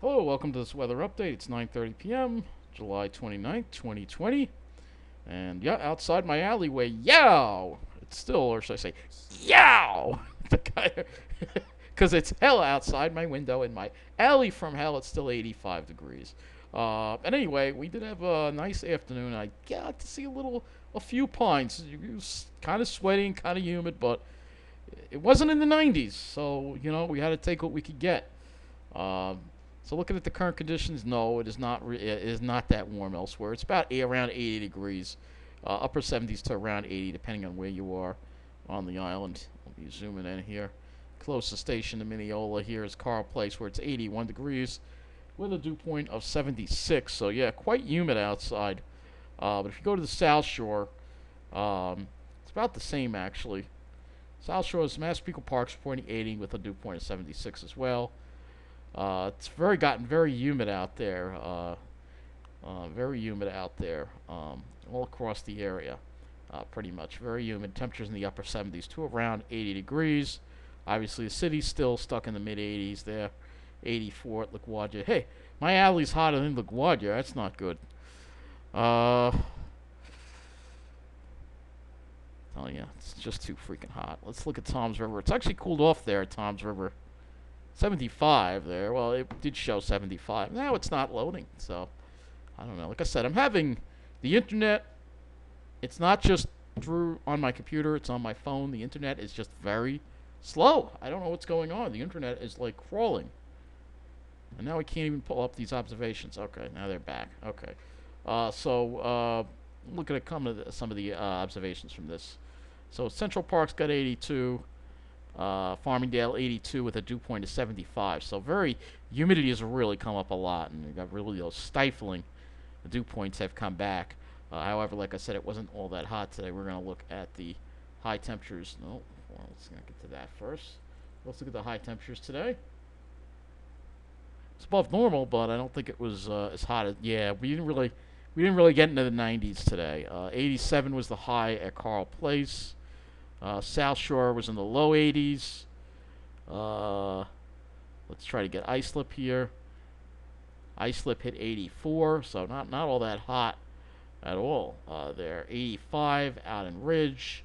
Hello, welcome to this weather update. It's 9:30 p.m., July 29th, 2020. And yeah, outside my alleyway, yow! It's still, or should I say, yow! The guy, because it's hell outside my window in my alley from hell. It's still 85 degrees. And anyway, we did have a nice afternoon. I got to see a few pines. It was kind of sweaty, kind of humid, but it wasn't in the 90s, so we had to take what we could get. Um, so looking at the current conditions, no, it is not. It is not that warm elsewhere. It's about around 80 degrees, upper 70s to around 80, depending on where you are on the island. Let me zooming in here. Closest station to Mineola here is Carl Place, where it's 81 degrees, with a dew point of 76. So yeah, quite humid outside. But if you go to the South Shore, it's about the same actually. South Shore is Massapequa Park's pointing 80 with a dew point of 76 as well. It's gotten very humid out there. Very humid out there, all across the area. Pretty much very humid. Temperatures in the upper 70s to around 80 degrees. Obviously, the city's still stuck in the mid 80s there. 84 at LaGuardia. Hey, my alley's hotter than LaGuardia. That's not good. Oh yeah, it's just too freaking hot. Let's look at Tom's River. It's actually cooled off there at Tom's River. 75 there. Well, it did show 75. Now it's not loading, so I don't know. Like I said, I'm having the internet. It's not just through on my computer. It's on my phone. The internet is just very slow. I don't know what's going on. The internet is like crawling. And now I can't even pull up these observations. Okay, now they're back. Okay. Look at some of the observations from this. So Central Park's got 82. Farmingdale 82 with a dew point of 75. So humidity has really come up a lot, and you got really those stifling. The dew points have come back. However, like I said, it wasn't all that hot today. We're going to look at the high temperatures. No, well, let's get to that first. Let's look at the high temperatures today. It's above normal, but I don't think it was as hot as. Yeah, we didn't really get into the 90s today. 87 was the high at Carl Place. South Shore was in the low 80s. Let's try to get Islip here. Islip hit 84, so not all that hot at all. There, 85 out in Ridge,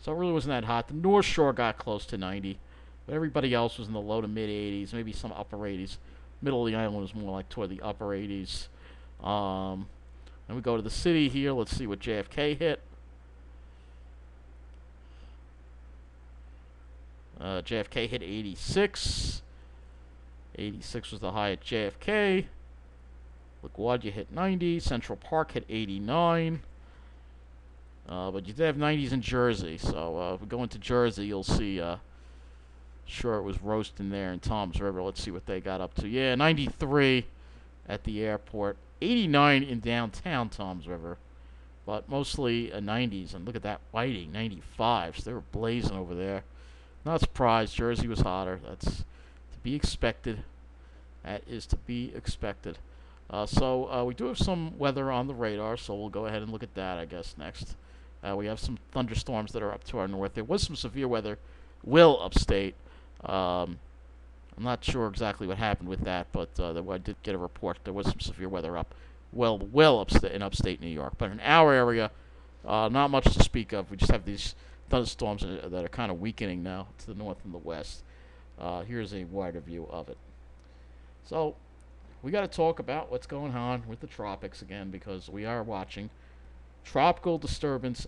so it really wasn't that hot. The North Shore got close to 90, but everybody else was in the low to mid 80s, maybe some upper 80s. Middle of the island was more like toward the upper 80s. And we go to the city here. Let's see what JFK hit. JFK hit 86. 86 was the high at JFK. LaGuardia hit 90. Central Park hit 89. But you did have 90s in Jersey. So if we go into Jersey, you'll see. Sure, it was roasting there in Tom's River. Let's see what they got up to. Yeah, 93 at the airport. 89 in downtown Tom's River. But mostly 90s. And look at that Whiting, 95. So they were blazing over there. Not surprised. Jersey was hotter. That's to be expected. That is to be expected. We do have some weather on the radar, so we'll go ahead and look at that, I guess, next. We have some thunderstorms that are up to our north. There was some severe weather upstate. I'm not sure exactly what happened with that, but I did get a report. There was some severe weather upstate in upstate New York. But in our area, not much to speak of. We just have these thunderstorms that are kind of weakening now to the north and the west. Here's a wider view of it. So we got to talk about what's going on with the tropics again, because we are watching tropical disturbance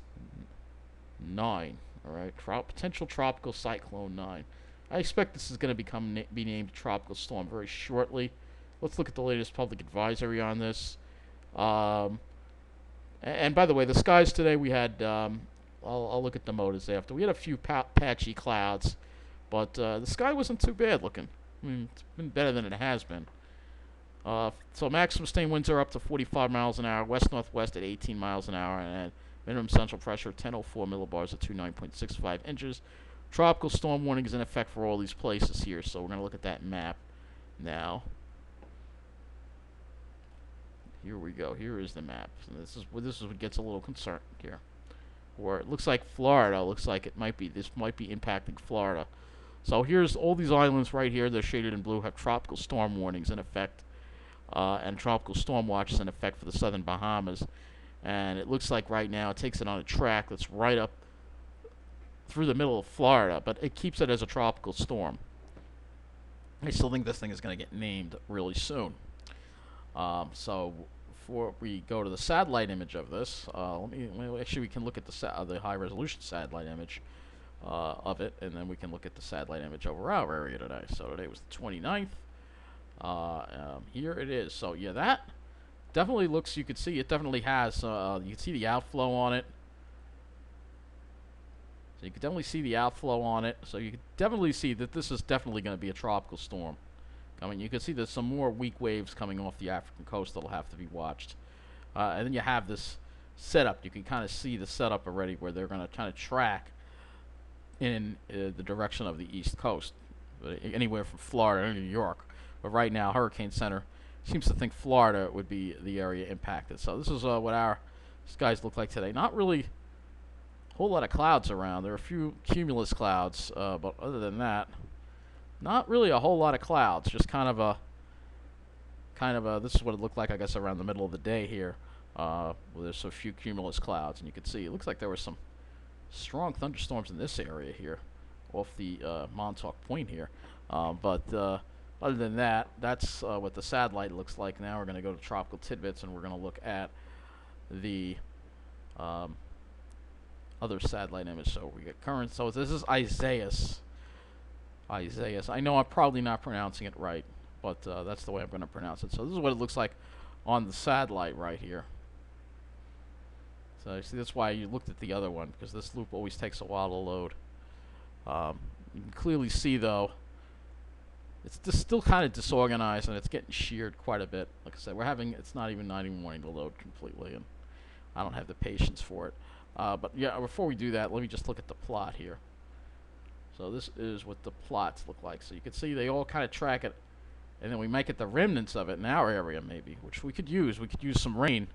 9. All right, potential tropical cyclone 9. I expect this is going to be named tropical storm very shortly. Let's look at the latest public advisory on this. And by the way, the skies today we had. I'll look at the motors after. We had a few patchy clouds, but the sky wasn't too bad looking. I mean, it's been better than it has been. So maximum sustained winds are up to 45 miles an hour, west-northwest at 18 miles an hour, and minimum central pressure of 1004 millibars at 29.65 inches. Tropical storm warning is in effect for all these places here, so we're going to look at that map now. Here we go. Here is the map. And this is what gets a little concerned here. Where it looks like Florida. Looks like this might be impacting Florida. So here's all these islands right here. They're shaded in blue. Have tropical storm warnings in effect, and tropical storm watches in effect for the southern Bahamas. And it looks like right now it takes it on a track that's right up through the middle of Florida, but it keeps it as a tropical storm. I still think this thing is going to get named really soon. So before we go to the satellite image of this, actually we can look at the high resolution satellite image of it, and then we can look at the satellite image over our area today. So today was the 29th. Here it is. So yeah, that definitely looks. You can see it definitely has. You can see the outflow on it. So you can definitely see the outflow on it. So you can definitely see that this is definitely going to be a tropical storm. I mean, you can see there's some more weak waves coming off the African coast that'll have to be watched. And then you have this setup. You can kind of see the setup already where they're going to kind of track in the direction of the east coast, anywhere from Florida to New York. But right now, Hurricane Center seems to think Florida would be the area impacted. So this is what our skies look like today. Not really a whole lot of clouds around. There are a few cumulus clouds, but other than that, not really a whole lot of clouds. Just kind of a this is what it looked like, I guess, around the middle of the day here. Where there's a few cumulus clouds, and you can see it looks like there were some strong thunderstorms in this area here, off the Montauk Point here. But other than that, that's what the satellite looks like. Now we're going to go to tropical tidbits, and we're going to look at the other satellite image. So we get current. So this is Isaias. I know I'm probably not pronouncing it right, but that's the way I'm going to pronounce it. So this is what it looks like on the satellite right here. So you see, that's why you looked at the other one, because this loop always takes a while to load. You can clearly see, though, it's just still kind of disorganized, and it's getting sheared quite a bit. Like I said, it's not even wanting to load completely, and I don't have the patience for it. But yeah, before we do that, let me just look at the plot here. So this is what the plots look like. So you can see they all kind of track it, and then we might get the remnants of it in our area, maybe, which we could use. We could use some rain.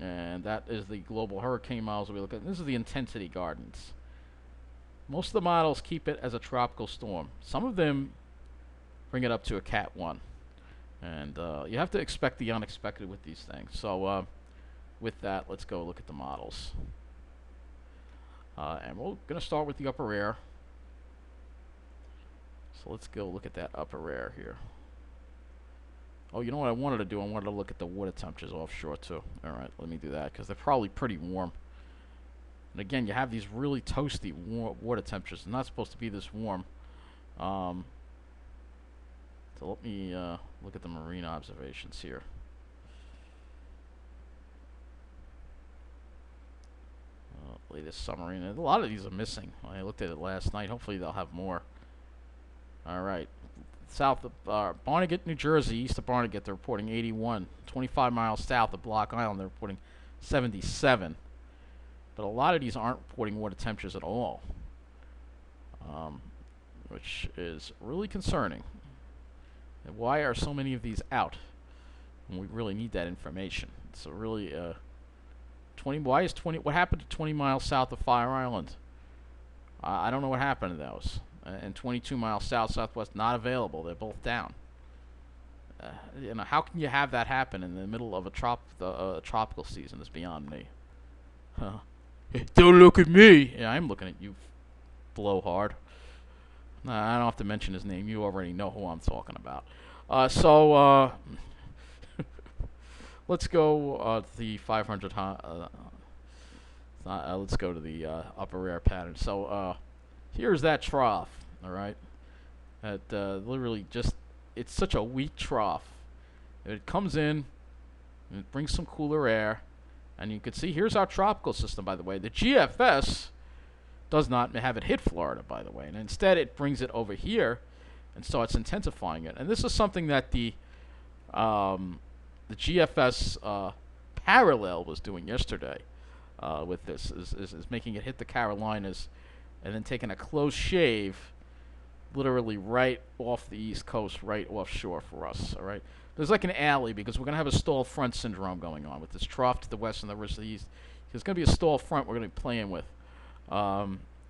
And that is the global hurricane models we look at. This is the intensity gardens. Most of the models keep it as a tropical storm. Some of them bring it up to a Cat.1. And you have to expect the unexpected with these things. So with that, let's go look at the models. And we're going to start with the upper air. So let's go look at that upper air here. Oh, you know what I wanted to do? I wanted to look at the water temperatures offshore, too. All right, let me do that, because they're probably pretty warm. And again, you have these really toasty water temperatures. They're not supposed to be this warm. So let me look at the marine observations here. Latest submarine. A lot of these are missing. I looked at it last night. Hopefully they'll have more. All right. South of Barnegat, New Jersey, east of Barnegat, they're reporting 81. 25 miles south of Block Island, they're reporting 77. But a lot of these aren't reporting water temperatures at all, which is really concerning. And why are so many of these out? And we really need that information. So really, 20. Why is 20? What happened to 20 miles south of Fire Island? I don't know what happened to those. And 22 miles southwest, not available. They're both down. You know, how can you have that happen in the middle of a tropical season? Is beyond me. Huh. Don't look at me. Yeah, I'm looking at you, blowhard. I don't have to mention his name. You already know who I'm talking about. Let's go to the 500. Let's go to the upper air pattern. So here's that trough. All right, literally just it's such a weak trough. It comes in, and it brings some cooler air, and you can see here's our tropical system. By the way, the GFS does not have it hit Florida, by the way, and instead it brings it over here and starts intensifying it. And this is something that the GFS parallel was doing yesterday with this, is making it hit the Carolinas and then taking a close shave literally right off the east coast, right offshore for us, all right? There's like an alley because we're going to have a stall front syndrome going on with this trough to the west and the rest of the east. There's going to be a stall front we're going to be playing with.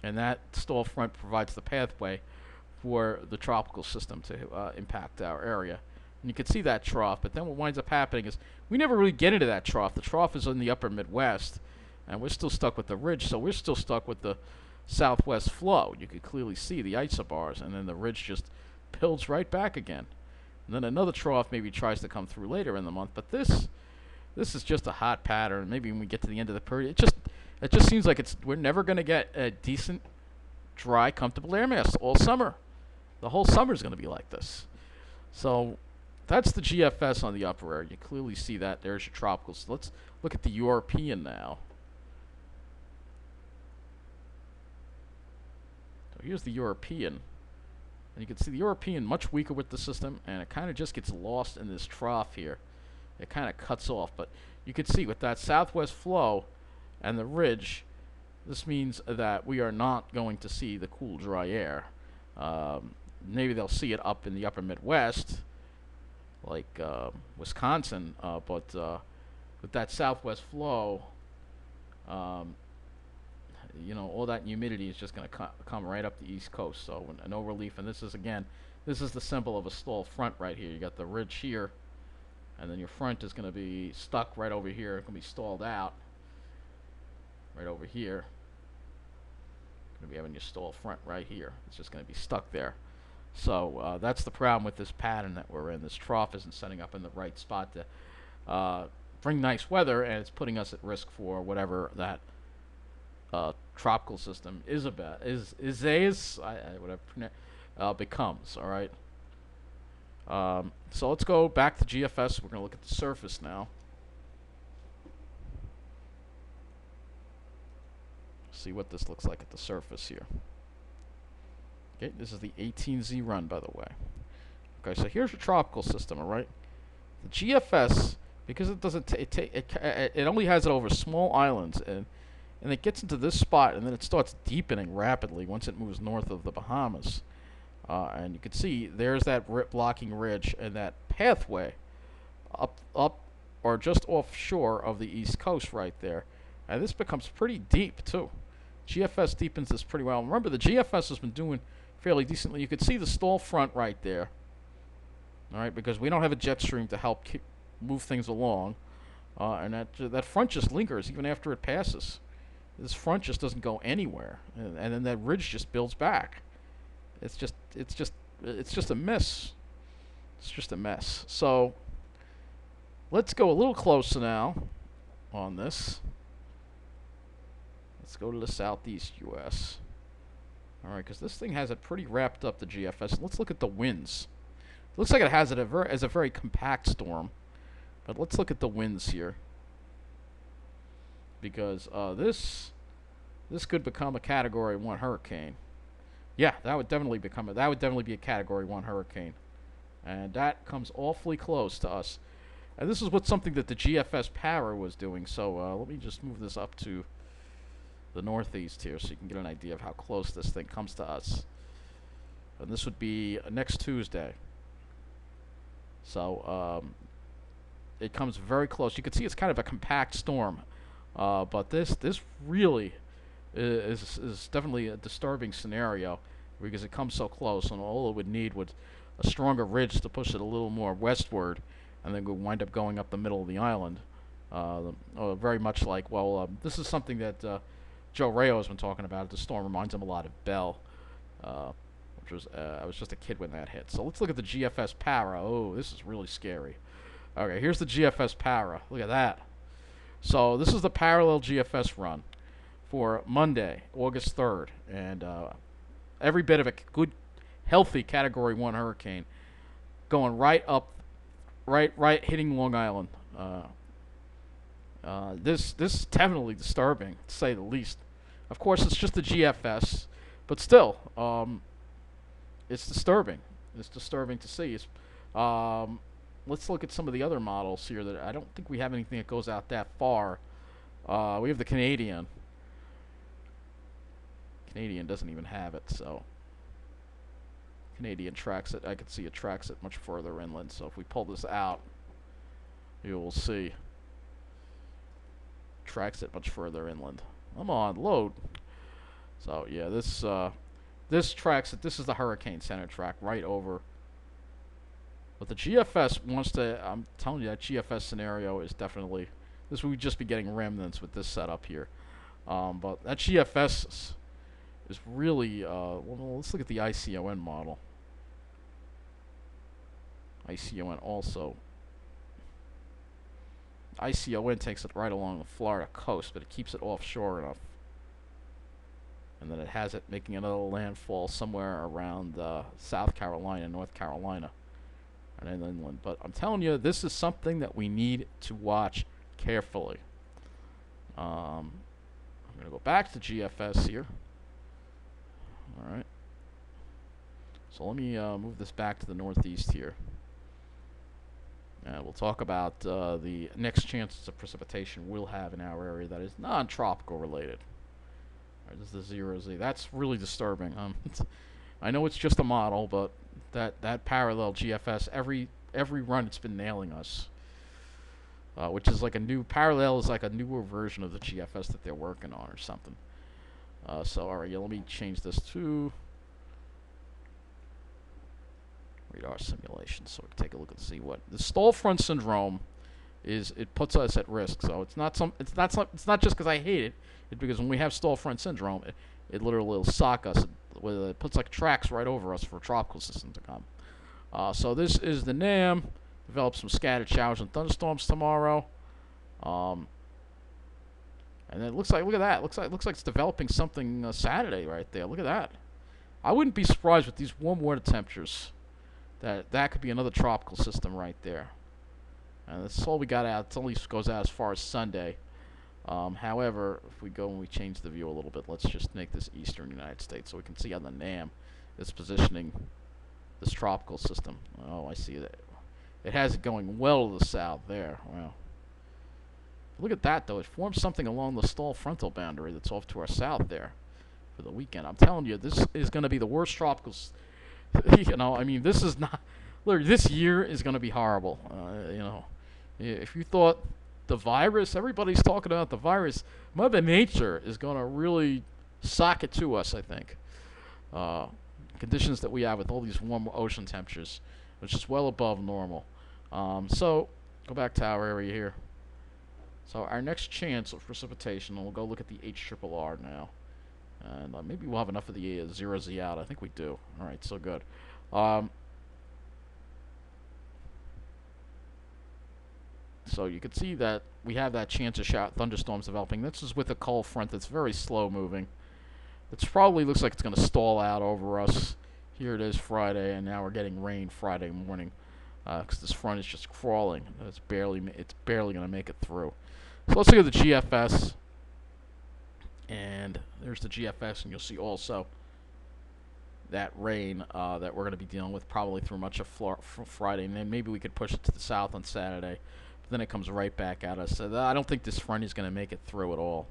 And that stall front provides the pathway for the tropical system to impact our area. And you can see that trough, but then what winds up happening is we never really get into that trough. The trough is in the upper Midwest, and we're still stuck with the ridge, so we're still stuck with the southwest flow. You could clearly see the isobars, and then the ridge just builds right back again. And then another trough maybe tries to come through later in the month, but this is just a hot pattern. Maybe when we get to the end of the period, it just seems like we're never going to get a decent, dry, comfortable air mass all summer. The whole summer is going to be like this. So that's the GFS on the upper air. You clearly see that. There's your tropical. So let's look at the European now. So here's the European. And you can see the European much weaker with the system, and it kind of just gets lost in this trough here. It kind of cuts off. But you can see with that southwest flow and the ridge, this means that we are not going to see the cool, dry air. Maybe they'll see it up in the upper Midwest, like Wisconsin, but with that southwest flow, all that humidity is just going to come right up the East Coast. So no relief. And this is the symbol of a stall front right here. You got the ridge here, and then your front is going to be stuck right over here. It's going to be stalled out right over here. Going to be having your stall front right here. It's just going to be stuck there. So that's the problem with this pattern that we're in. This trough isn't setting up in the right spot to bring nice weather, and it's putting us at risk for whatever that tropical system becomes. All right. So let's go back to GFS. We're going to look at the surface now. See what this looks like at the surface here. Okay, this is the 18Z run, by the way. Okay, so here's your tropical system, all right? The GFS, because it doesn't it only has it over small islands, and it gets into this spot, and then it starts deepening rapidly once it moves north of the Bahamas. And you can see there's that blocking ridge and that pathway up or just offshore of the East Coast right there. And this becomes pretty deep, too. GFS deepens this pretty well. Remember, the GFS has been doing fairly decently. You can see the stall front right there. All right, because we don't have a jet stream to help move things along. And that front just lingers even after it passes. This front just doesn't go anywhere. And then that ridge just builds back. It's just a mess. It's just a mess. So let's go a little closer now on this. Let's go to the southeast U.S. All right, because this thing has it pretty wrapped up, the GFS. Let's look at the winds. It looks like it has it as a very compact storm. But let's look at the winds here. Because this could become a Category 1 hurricane. Yeah, that would definitely be a Category 1 hurricane. And that comes awfully close to us. And this is something that the GFS Para was doing. So let me just move this up to the northeast here so you can get an idea of how close this thing comes to us. And this would be next Tuesday. So it comes very close. You can see it's kind of a compact storm. But this really is definitely a disturbing scenario because it comes so close, and all it would need was a stronger ridge to push it a little more westward, and then wind up going up the middle of the island. Very much like, this is something that Joe Rayo has been talking about. The storm reminds him a lot of Bell, which was I was just a kid when that hit. So let's look at the GFS Para. Oh, this is really scary. Okay, here's the GFS Para. Look at that. So this is the parallel GFS run for Monday, August 3rd, and every bit of a good, healthy Category 1 hurricane going right up, right hitting Long Island. This is definitely disturbing, to say the least. Of course, it's just the GFS, but still, it's disturbing. It's disturbing to see. Let's look at some of the other models here. That I don't think we have anything that goes out that far. We have the Canadian. Canadian doesn't even have it, so Canadian tracks it. I can see it tracks it much further inland. So if we pull this out, you will see tracks it much further inland. Come on, load. So yeah, this tracks it. This is the hurricane center track right over. But the GFS wants to. I'm telling you, that GFS scenario is definitely. This would just be getting remnants with this setup here. But that GFS is really. Well, let's look at the ICON model. ICON also. ICON takes it right along the Florida coast, but it keeps it offshore enough. And then it has it making another landfall somewhere around South Carolina, North Carolina, and then inland. But I'm telling you, this is something that we need to watch carefully. I'm going to go back to GFS here. All right. So let me move this back to the northeast here. And we'll talk about the next chances of precipitation we'll have in our area that is non-tropical related. All right, this is the 0Z. That's really disturbing. I know it's just a model, but that parallel GFS, every run it's been nailing us. Which is like a new parallel is like a newer version of the GFS that they're working on or something. So all right, yeah, let me change this to radar simulation so we can take a look and see what the stall front syndrome is. It puts us at risk. So it's not just because I hate it. It's because when we have stall front syndrome, it literally will sock us. It puts like tracks right over us for a tropical system to come. So this is the NAM. Develop some scattered showers and thunderstorms tomorrow. And it looks like, look at that. Looks like it's developing something Saturday right there. Look at that. I wouldn't be surprised with these warm water temperatures that could be another tropical system right there. And that's all we got out. It only goes out as far as Sunday. However, if we go and we change the view a little bit, let's just make this eastern United States so we can see how the NAM is positioning this tropical system. Oh, I see that. It has it going well to the south there. Wow. Look at that, though. It forms something along the stall frontal boundary that's off to our south there for the weekend. I'm telling you, this is going to be the worst tropical. You know, I mean, this is not. Look, this year is going to be horrible. You know, if you thought the virus, everybody's talking about the virus, Mother Nature is going to really sock it to us, I think. Conditions that we have with all these warm ocean temperatures, which is well above normal. So, go back to our area here. So, our next chance of precipitation, and we'll go look at the HRRR now. And maybe we'll have enough of the 0Z out. I think we do. Alright, so good. So you can see that we have that chance of thunderstorms developing. This is with a cold front that's very slow moving. It probably looks like it's going to stall out over us. Here it is Friday, and now we're getting rain Friday morning because this front is just crawling. It's barely going to make it through. So let's look at the GFS. And there's the GFS, and you'll see also that rain that we're going to be dealing with probably through much of Friday. And then maybe we could push it to the south on Saturday. But then it comes right back at us. So I don't think this front is going to make it through at all.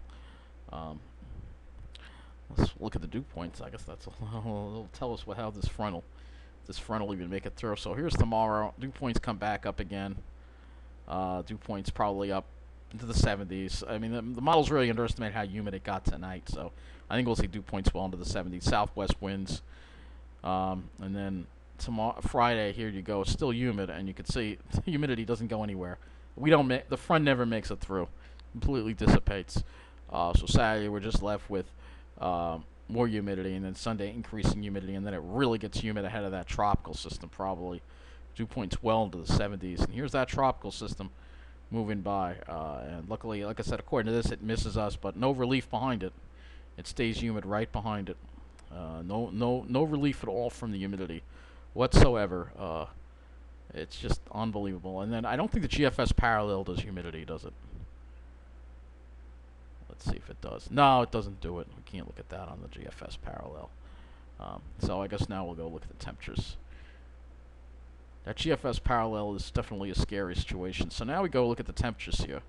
Let's look at the dew points. I guess it'll tell us how this front will even make it through. So here's tomorrow. Dew points come back up again. Dew points probably up into the 70s. I mean, the models really underestimate how humid it got tonight, so I think we'll see dew points well into the 70s. Southwest winds, and then tomorrow, Friday, here you go. It's still humid, and you can see the humidity doesn't go anywhere. The front never makes it through, completely dissipates. So Saturday we're just left with more humidity, and then Sunday increasing humidity, and then it really gets humid ahead of that tropical system. Probably dew points well into the 70s, and here's that tropical system moving by, and luckily, like I said, according to this, it misses us, but no relief behind it. It stays humid right behind it. No relief at all from the humidity whatsoever. It's just unbelievable. And then I don't think the GFS parallel does humidity, does it? Let's see if it does. No, it doesn't do it. We can't look at that on the GFS parallel. So I guess now we'll go look at the temperatures. That GFS parallel is definitely a scary situation. So now we go look at the temperatures here.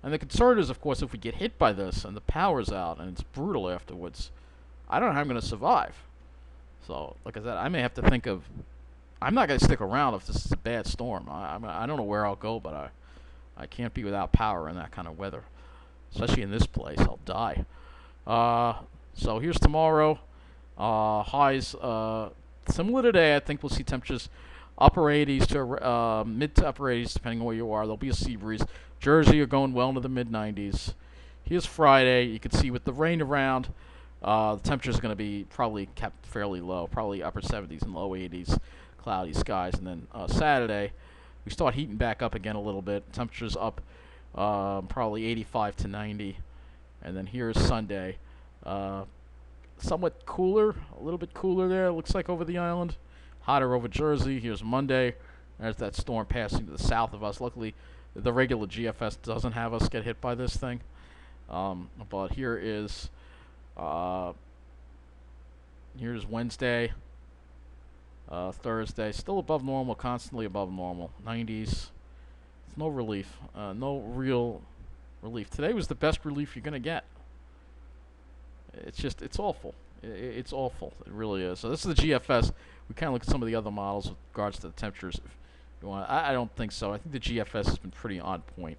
And the concern is, of course, if we get hit by this and the power's out and it's brutal afterwards, I don't know how I'm going to survive. So, like I said, I may have to think of... I'm not going to stick around if this is a bad storm. I don't know where I'll go, but I can't be without power in that kind of weather. Especially in this place. I'll die. So here's tomorrow. Highs similar today. I think we'll see temperatures upper 80s to mid to upper 80s, depending on where you are. There'll be a sea breeze. Jersey, you're going well into the mid 90s. Here's Friday. You can see with the rain around, the temperature's going to be probably kept fairly low, probably upper 70s and low 80s, cloudy skies. And then Saturday, we start heating back up again a little bit. Temperatures up probably 85 to 90. And then here's Sunday. Somewhat cooler, a little bit cooler there, it looks like, over the island. Hotter over Jersey. Here's Monday. There's that storm passing to the south of us. Luckily, the regular GFS doesn't have us get hit by this thing. But here's Wednesday, Thursday. Still above normal, constantly above normal. 90s. It's no relief. No real relief. Today was the best relief you're going to get. It's awful. It's awful. It really is. So this is the GFS. We kind of look at some of the other models with regards to the temperatures. If you want, I don't think so. I think the GFS has been pretty on point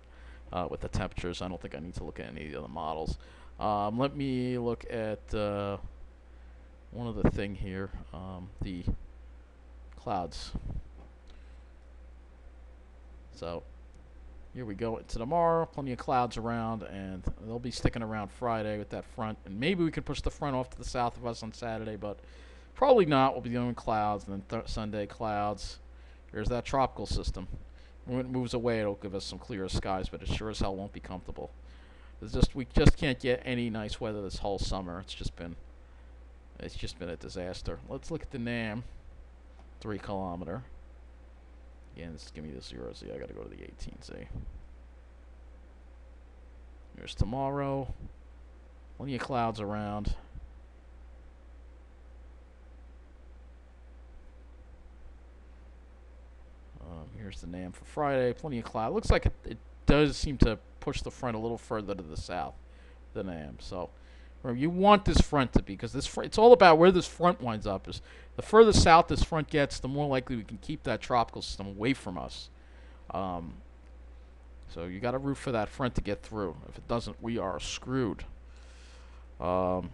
with the temperatures. I don't think I need to look at any of the other models. Let me look at one other thing here. The clouds. So here we go into tomorrow. Plenty of clouds around, and they'll be sticking around Friday with that front. And maybe we can push the front off to the south of us on Saturday, but probably not. We'll be doing clouds, and then Sunday clouds. Here's that tropical system. When it moves away, it'll give us some clearer skies, but it sure as hell won't be comfortable. We just can't get any nice weather this whole summer. It's just been a disaster. Let's look at the NAM, 3 kilometer. Again, just give me the 0Z. I gotta go to the 18Z. Here's tomorrow. Plenty of clouds around. Here's the NAM for Friday. Plenty of cloud. Looks like it does seem to push the front a little further to the south, the NAM. So you want this front to be, because it's all about where this front winds up. Is the further south this front gets, the more likely we can keep that tropical system away from us. So you got to root for that front to get through. If it doesn't, we are screwed. But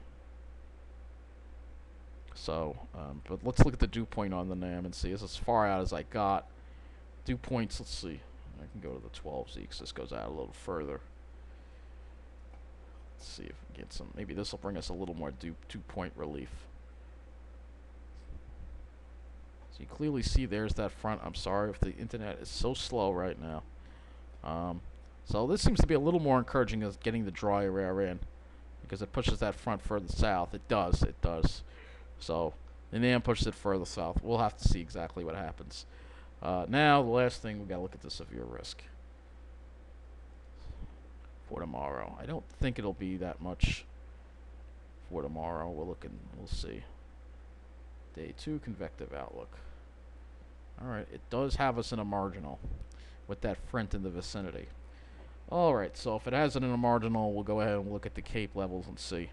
let's look at the dew point on the NAM and see. It's as far out as I got. Dew points, let's see. I can go to the 12Z because this goes out a little further. Let's see if we can get some. Maybe this will bring us a little more dew point relief. So you clearly see there's that front. I'm sorry if the internet is so slow right now. So this seems to be a little more encouraging as getting the drier air in, because it pushes that front further south. It does. So the NAM pushes it further south. We'll have to see exactly what happens. Now, the last thing, we got to look at the severe risk for tomorrow. I don't think it'll be that much for tomorrow. We'll see. Day 2, convective outlook. Alright, it does have us in a marginal with that front in the vicinity. Alright, so if it has it in a marginal, we'll go ahead and look at the Cape levels and see.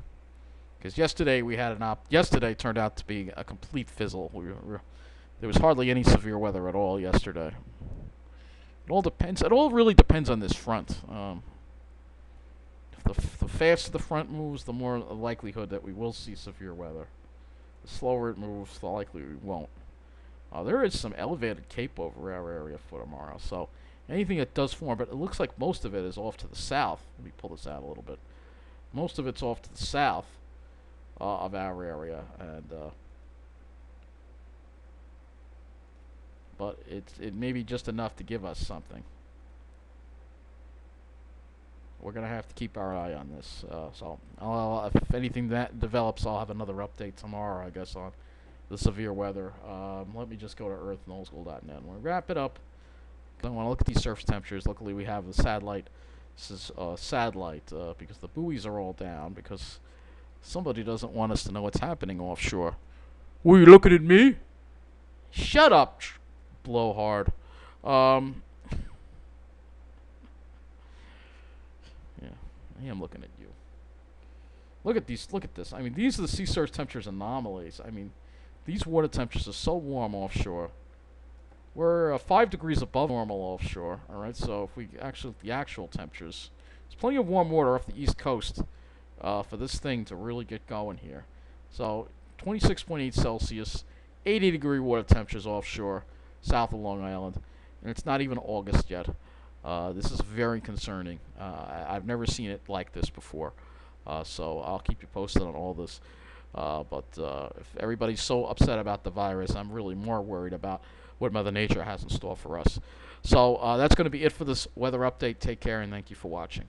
Because yesterday we had yesterday turned out to be a complete fizzle. There was hardly any severe weather at all yesterday. It all depends. It all really depends on this front. If the faster the front moves, the more likelihood that we will see severe weather. The slower it moves, the likelier we won't. There is some elevated Cape over our area for tomorrow. So anything that does form, but it looks like most of it is off to the south. Let me pull this out a little bit. Most of it's off to the south of our area, and but it may be just enough to give us something. We're gonna have to keep our eye on this. So if anything that develops, I'll have another update tomorrow, I guess, on the severe weather. Let me just go to earth.nullschool.net. We'll wrap it up. I want to look at these surface temperatures. Luckily, we have the satellite. This is satellite because the buoys are all down, because somebody doesn't want us to know what's happening offshore. Were you looking at me? Shut up, blowhard. Yeah, I am looking at you. Look at these. Look at this. I mean, these are the sea surface temperatures anomalies. I mean, these water temperatures are so warm offshore. We're 5 degrees above normal offshore. All right, so if we the actual temperatures, there's plenty of warm water off the east coast for this thing to really get going here. So 26.8 Celsius, 80-degree water temperatures offshore, south of Long Island, and it's not even August yet. This is very concerning. I've never seen it like this before. So I'll keep you posted on all this. But if everybody's so upset about the virus, I'm really more worried about what Mother Nature has in store for us. So that's going to be it for this weather update. Take care, and thank you for watching.